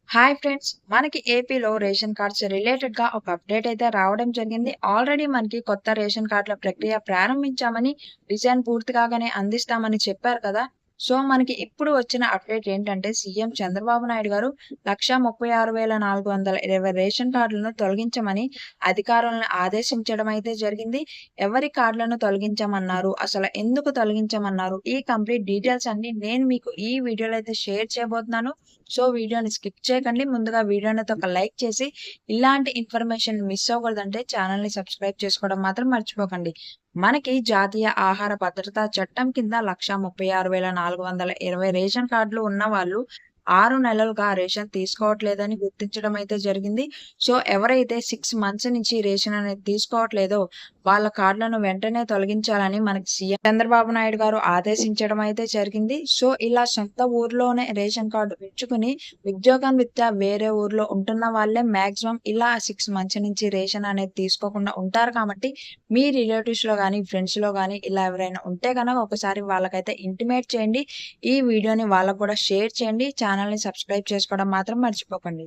Hi friends! మనకి ఏపీలో ration cards రిలేటెడ్‌గా ఒక అప్డేట్ అయితే రావడం జరిగింది. ఆల్రెడీ మనకి కొత్త రేషన్ కార్డుల ప్రక్రియ ప్రారంభించామని, డిజైన్ పూర్తి కాగానే అందిస్తామని చెప్పారు కదా! సో, మనకి ఇప్పుడు వచ్చిన అప్డేట్ ఏంటంటే సీఎం చంద్రబాబు నాయుడు గారు 1,36,420 రేషన్ కార్డులను తొలగించమని అధికారులను ఆదేశించడం అయితే జరిగింది. ఎవరి కార్డులను తొలగించమన్నారు? అసలు ఎందుకు తొలగించమన్నారు? ఈ కంప్లీట్ డీటెయిల్స్ అన్నీ నేను మీకు ఈ వీడియోలో అయితే షేర్ చేయబోతున్నాను. సో, వీడియోని స్కిప్ చేయకండి. ముందుగా వీడియోనైతే ఒక లైక్ చేసి, ఇలాంటి ఇన్ఫర్మేషన్ మిస్ అవ్వకూడదంటే ఛానెల్‌ని సబ్స్క్రైబ్ చేసుకోవడం మాత్రం మర్చిపోకండి. మనకి జాతీయ ఆహార భద్రతా చట్టం కింద 1,36,420 రేషన్ కార్డులు ఉన్నవాళ్ళు 6 నెలలుగా రేషన్ తీసుకోవట్లేదని గుర్తించడం అయితే జరిగింది. సో, ఎవరైతే 6 మంత్స్ నుంచి రేషన్ అనేది తీసుకోవట్లేదో వాళ్ళ కార్డులను వెంటనే తొలగించాలని మనకి సీఎం చంద్రబాబు నాయుడు గారు ఆదేశించడం అయితే జరిగింది. సో, ఇలా సొంత ఊర్లోనే రేషన్ కార్డు పెంచుకుని ఉద్యోగం రీత్యా వేరే ఊర్లో ఉంటున్న వాళ్ళే మాక్సిమం ఇలా 6 మంత్స్ నుంచి రేషన్ అనేది తీసుకోకుండా ఉంటారు కాబట్టి, మీ రిలేటివ్స్‌లో గాని, ఫ్రెండ్స్‌లో గాని ఇలా ఎవరైనా ఉంటే గనక ఒకసారి వాళ్ళకైతే ఇంటిమేట్ చేయండి. ఈ వీడియోని వాళ్ళకి కూడా షేర్ చేయండి. ఛానెల్‌ని సబ్స్క్రైబ్ చేసుకోవడం మాత్రం మర్చిపోకండి.